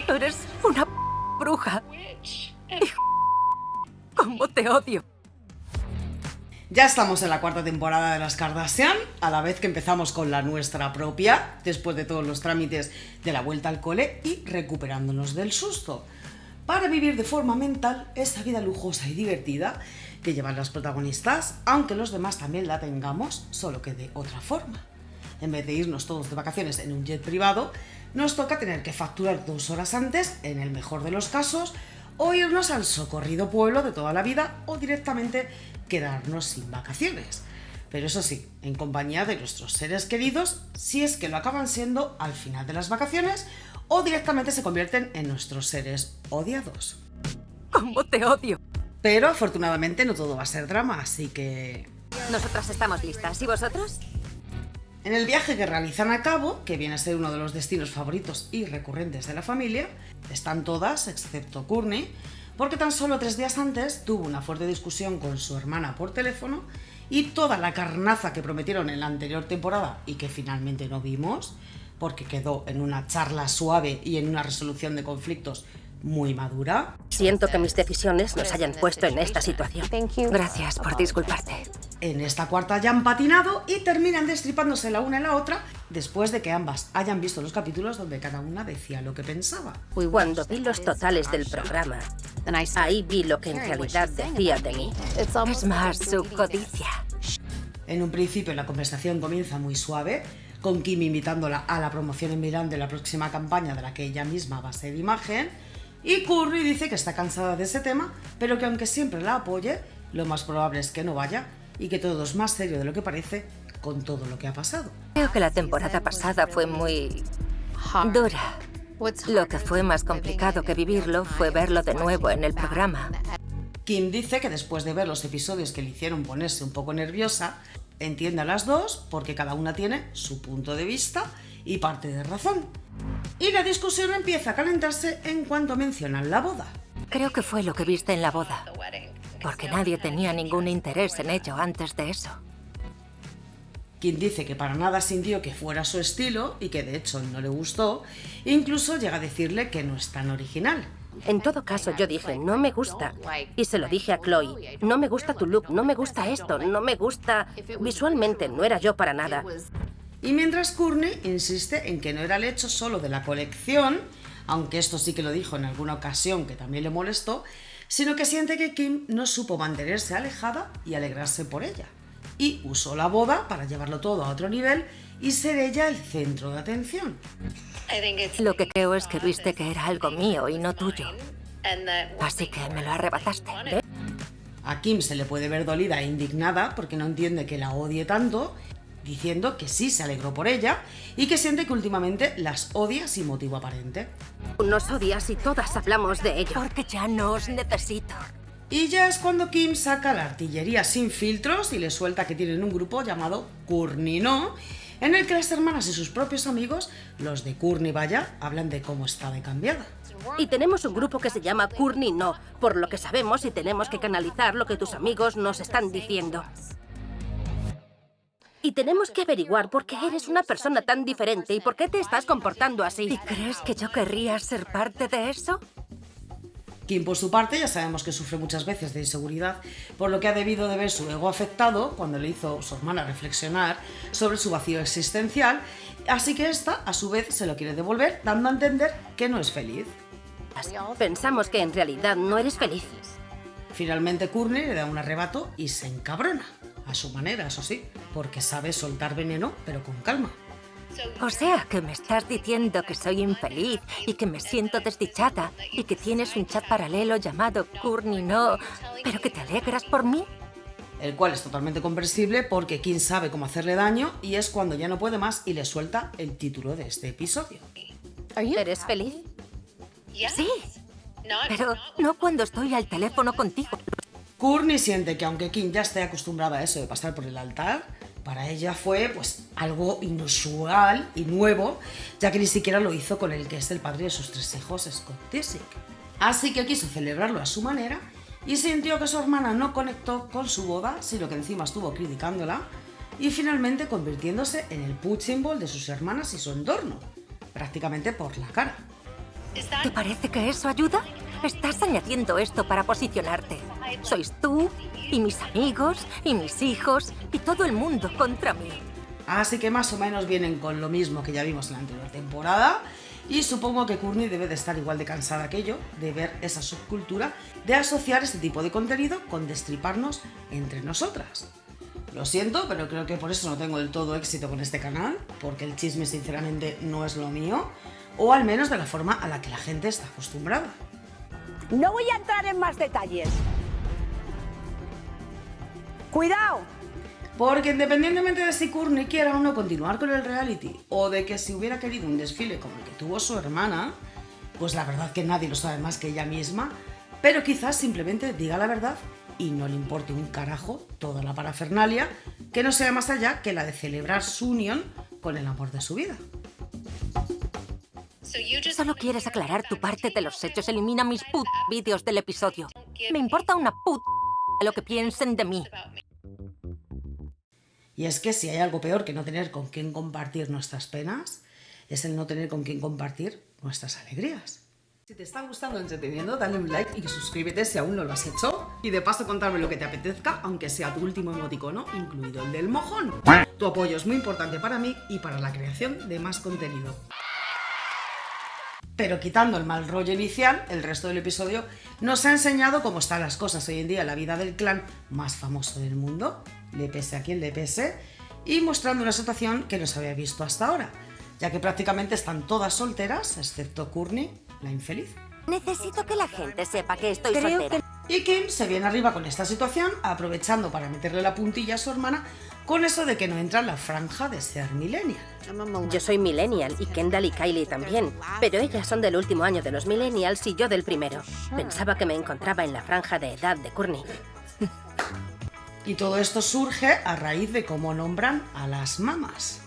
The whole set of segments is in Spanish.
Eres una bruja. ¿Cómo te odio? Ya estamos en la cuarta temporada de las Kardashian, a la vez que empezamos con la nuestra propia, después de todos los trámites de la vuelta al cole y recuperándonos del susto, para vivir de forma mental esa vida lujosa y divertida que llevan las protagonistas, aunque los demás también la tengamos, solo que de otra forma. En vez de irnos todos de vacaciones en un jet privado, nos toca tener que facturar 2 horas antes, en el mejor de los casos, o irnos al socorrido pueblo de toda la vida o directamente quedarnos sin vacaciones. Pero eso sí, en compañía de nuestros seres queridos, si es que lo acaban siendo al final de las vacaciones o directamente se convierten en nuestros seres odiados. ¿Cómo te odio? Pero afortunadamente no todo va a ser drama, así que... Nosotras estamos listas. ¿Y vosotros? En el viaje que realizan a cabo, que viene a ser uno de los destinos favoritos y recurrentes de la familia, están todas, excepto Kourtney, porque tan solo 3 días antes tuvo una fuerte discusión con su hermana por teléfono y toda la carnaza que prometieron en la anterior temporada y que finalmente no vimos, porque quedó en una charla suave y en una resolución de conflictos muy madura. Siento que mis decisiones nos hayan puesto en esta situación. Gracias por disculparte. En esta cuarta ya han patinado y terminan destripándose la una y la otra después de que ambas hayan visto los capítulos donde cada una decía lo que pensaba. Cuando vi los totales del programa, ahí vi lo que en realidad decía de mí. Es más su codicia. En un principio la conversación comienza muy suave, con Kim invitándola a la promoción en Milán de la próxima campaña de la que ella misma va a ser imagen, y Kourtney dice que está cansada de ese tema, pero que aunque siempre la apoye, lo más probable es que no vaya y que todo es más serio de lo que parece con todo lo que ha pasado. Creo que la temporada pasada fue muy dura. Lo que fue más complicado que vivirlo fue verlo de nuevo en el programa. Kim dice que después de ver los episodios que le hicieron ponerse un poco nerviosa, entiende a las dos porque cada una tiene su punto de vista y parte de razón. Y la discusión empieza a calentarse en cuanto mencionan la boda. Creo que fue lo que viste en la boda, porque nadie tenía ningún interés en ello antes de eso. Kim dice que para nada sintió que fuera su estilo y que de hecho no le gustó, e incluso llega a decirle que no es tan original. En todo caso, yo dije, no me gusta. Y se lo dije a Chloe, no me gusta tu look, no me gusta esto, no me gusta... Visualmente no era yo para nada. Y mientras Kourtney insiste en que no era el hecho solo de la colección, aunque esto sí que lo dijo en alguna ocasión que también le molestó, sino que siente que Kim no supo mantenerse alejada y alegrarse por ella. Y usó la boda para llevarlo todo a otro nivel y ser ella el centro de atención. Lo que creo es que viste que era algo mío y no tuyo. Así que me lo arrebataste. A Kim se le puede ver dolida e indignada porque no entiende que la odie tanto, diciendo que sí se alegró por ella y que siente que últimamente las odia sin motivo aparente. Nos odias y todas hablamos de ello. Porque ya no os necesito. Y ya es cuando Kim saca la artillería sin filtros y le suelta que tienen un grupo llamado Kourtney No, en el que las hermanas y sus propios amigos, los de Kourtney vaya, hablan de cómo está de cambiada. Y tenemos un grupo que se llama Kourtney No, por lo que sabemos y tenemos que canalizar lo que tus amigos nos están diciendo. Y tenemos que averiguar por qué eres una persona tan diferente y por qué te estás comportando así. ¿Y crees que yo querría ser parte de eso? Kim, por su parte, ya sabemos que sufre muchas veces de inseguridad, por lo que ha debido de ver su ego afectado cuando le hizo su hermana reflexionar sobre su vacío existencial, así que esta, a su vez, se lo quiere devolver, dando a entender que no es feliz. Pensamos que en realidad no eres feliz. Finalmente Kourtney le da un arrebato y se encabrona, a su manera, eso sí, porque sabe soltar veneno, pero con calma. O sea, que me estás diciendo que soy infeliz y que me siento desdichada y que tienes un chat paralelo llamado Kourtney No, pero que te alegras por mí. El cual es totalmente comprensible porque Kim sabe cómo hacerle daño y es cuando ya no puede más y le suelta el título de este episodio. ¿Eres feliz? Sí, pero no cuando estoy al teléfono contigo. Kourtney siente que aunque Kim ya esté acostumbrada a eso de pasar por el altar, para ella fue pues algo inusual y nuevo, ya que ni siquiera lo hizo con el que es el padre de sus 3 hijos, Scott Disick. Así que quiso celebrarlo a su manera y sintió que su hermana no conectó con su boda, sino que encima estuvo criticándola y finalmente convirtiéndose en el punching ball de sus hermanas y su entorno, prácticamente por la cara. ¿Te parece que eso ayuda? Estás añadiendo esto para posicionarte. Sois tú, y mis amigos, y mis hijos, y todo el mundo contra mí. Así que más o menos vienen con lo mismo que ya vimos en la anterior temporada. Y supongo que Courtney debe de estar igual de cansada que yo de ver esa subcultura de asociar este tipo de contenido con destriparnos entre nosotras. Lo siento, pero creo que por eso no tengo del todo éxito con este canal, porque el chisme sinceramente no es lo mío, o al menos de la forma a la que la gente está acostumbrada. No voy a entrar en más detalles. ¡Cuidado! Porque independientemente de si Courtney quiera o no continuar con el reality, o de que si hubiera querido un desfile como el que tuvo su hermana, pues la verdad que nadie lo sabe más que ella misma, pero quizás simplemente diga la verdad y no le importe un carajo toda la parafernalia que no sea más allá que la de celebrar su unión con el amor de su vida. Solo quieres aclarar tu parte de los hechos. Elimina mis vídeos del episodio. Me importa una lo que piensen de mí. Y es que si hay algo peor que no tener con quién compartir nuestras penas, es el no tener con quién compartir nuestras alegrías. Si te está gustando el entretenimiento, dale un like y suscríbete si aún no lo has hecho. Y de paso contarme lo que te apetezca, aunque sea tu último emoticono, incluido el del mojón. Tu apoyo es muy importante para mí y para la creación de más contenido. Pero quitando el mal rollo inicial, el resto del episodio nos ha enseñado cómo están las cosas hoy en día en la vida del clan más famoso del mundo, le pese a quien le pese, y mostrando una situación que no se había visto hasta ahora, ya que prácticamente están todas solteras, excepto Courtney, la infeliz. Necesito que la gente sepa que estoy soltera. Y Kim se viene arriba con esta situación, aprovechando para meterle la puntilla a su hermana con eso de que no entra en la franja de ser millennial. Yo soy millennial y Kendall y Kylie también, pero ellas son del último año de los millennials y yo del primero. Pensaba que me encontraba en la franja de edad de Courtney. Y todo esto surge a raíz de cómo nombran a las mamás.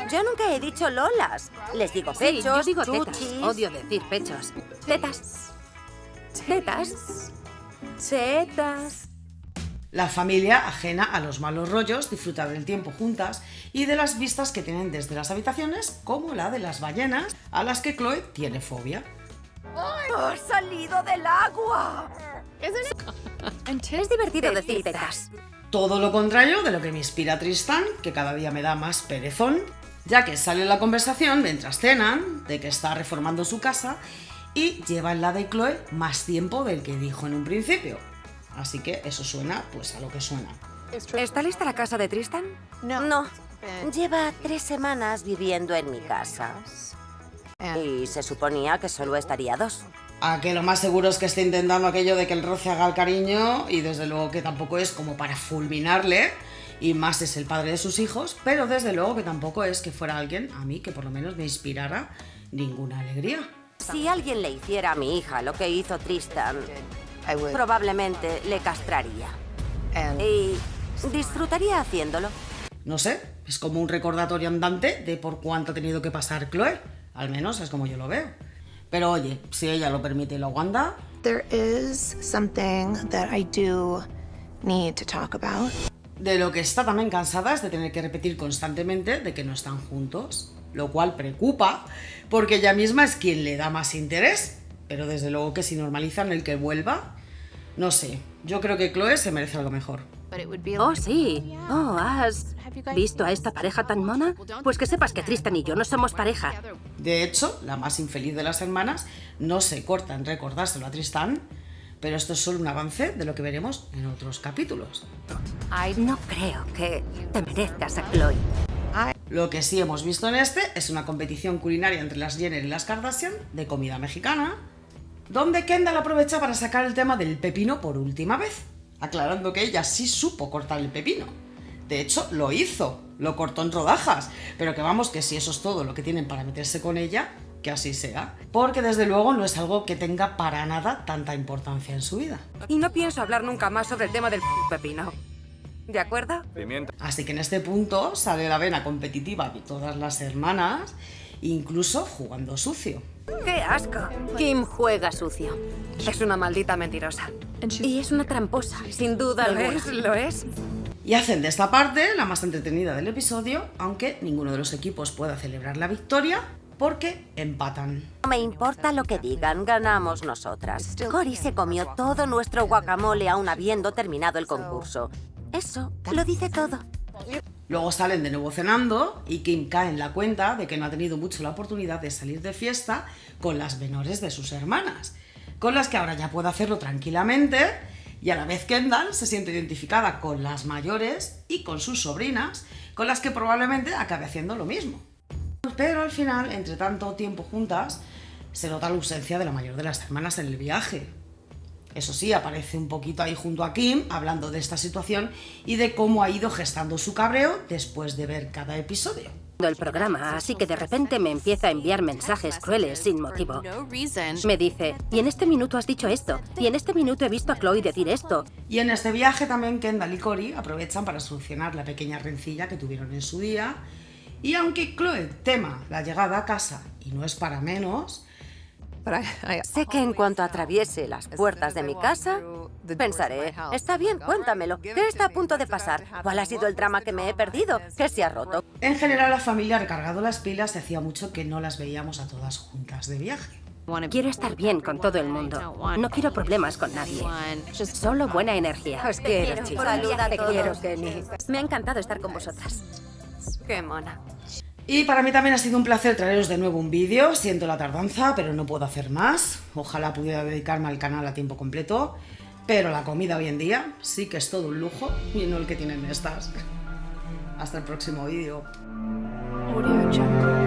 Yo nunca he dicho lolas. Les digo Sí, pechos, yo digo tetas. chuchis. Odio decir pechos. Tetas. Tetas. Tetas. La familia, ajena a los malos rollos, disfruta del tiempo juntas y de las vistas que tienen desde las habitaciones, como la de las ballenas, a las que Chloe tiene fobia. ¡Has salido del agua! Es divertido decir tetas. Todo lo contrario de lo que me inspira Tristan, que cada día me da más perezón, ya que sale en la conversación mientras cenan, de que está reformando su casa y lleva en la de Chloe más tiempo del que dijo en un principio. Así que eso suena pues a lo que suena. ¿Está lista la casa de Tristan? No. Lleva 3 semanas viviendo en mi casa. Y se suponía que solo estaría 2. A que lo más seguro es que esté intentando aquello de que el roce haga el cariño y desde luego que tampoco es como para fulminarle y más es el padre de sus hijos, pero desde luego que tampoco es que fuera alguien a mí que por lo menos me inspirara ninguna alegría. Si alguien le hiciera a mi hija lo que hizo Tristan, probablemente le castraría. Y disfrutaría haciéndolo. No sé, es como un recordatorio andante de por cuánto ha tenido que pasar Chloe, al menos es como yo lo veo. Pero oye, si ella lo permite y lo aguanta... There is something that I do need to talk about. De lo que está también cansada es de tener que repetir constantemente de que no están juntos, lo cual preocupa porque ella misma es quien le da más interés, pero desde luego que si normalizan el que vuelva, no sé, yo creo que Chloe se merece algo mejor. Oh, sí. Oh, ¿has visto a esta pareja tan mona? Pues que sepas que Tristan y yo no somos pareja. De hecho, la más infeliz de las hermanas no se corta en recordárselo a Tristan, pero esto es solo un avance de lo que veremos en otros capítulos. No creo que te merezcas a Chloe. Lo que sí hemos visto en este es una competición culinaria entre las Jenner y las Kardashian de comida mexicana, donde Kendall aprovecha para sacar el tema del pepino por última vez, aclarando que ella sí supo cortar el pepino. De hecho, lo hizo, lo cortó en rodajas, pero que vamos, que si eso es todo lo que tienen para meterse con ella, que así sea, porque desde luego no es algo que tenga para nada tanta importancia en su vida. Y no pienso hablar nunca más sobre el tema del pepino. ¿De acuerdo? Así que en este punto sale la vena competitiva de todas las hermanas, incluso jugando sucio. ¡Qué asco! Kim juega sucio. Es una maldita mentirosa. Y es una tramposa, sin duda ¿Lo alguna. es? ¿Lo es? Y hacen de esta parte la más entretenida del episodio, aunque ninguno de los equipos pueda celebrar la victoria, porque empatan. No me importa lo que digan, ganamos nosotras. Cory se comió todo nuestro guacamole aún habiendo terminado el concurso. Eso lo dice todo. Luego salen de nuevo cenando y Kim cae en la cuenta de que no ha tenido mucho la oportunidad de salir de fiesta con las menores de sus hermanas, con las que ahora ya puede hacerlo tranquilamente, y a la vez Kendall se siente identificada con las mayores y con sus sobrinas, con las que probablemente acabe haciendo lo mismo. Pero al final, entre tanto tiempo juntas, se nota la ausencia de la mayor de las hermanas en el viaje. Eso sí, aparece un poquito ahí junto a Kim, hablando de esta situación y de cómo ha ido gestando su cabreo después de ver cada episodio. El programa, así que de repente me empieza a enviar mensajes crueles sin motivo. Me dice, y en este minuto has dicho esto, y en este minuto he visto a Chloe decir esto. Y en este viaje también Kendall y Cory aprovechan para solucionar la pequeña rencilla que tuvieron en su día. Y aunque Chloe tema la llegada a casa, y no es para menos, Sé que en cuanto atraviese las puertas de mi casa, pensaré, está bien, cuéntamelo. ¿Qué está a punto de pasar? ¿Cuál ha sido el drama que me he perdido? ¿Qué se ha roto? en general la familia ha recargado las pilas y hacía mucho que no las veíamos a todas juntas de viaje. Quiero estar bien con todo el mundo. No quiero problemas con nadie. Solo buena energía. Os quiero, chicos. Saluda a Te todos. quiero, Kenny. Me ha encantado estar con vosotras. Qué mona. Y para mí también ha sido un placer traeros de nuevo un vídeo. Siento la tardanza, pero no puedo hacer más. Ojalá pudiera dedicarme al canal a tiempo completo. Pero la comida hoy en día sí que es todo un lujo y no el que tienen estas. Hasta el próximo vídeo. Audio Jungle.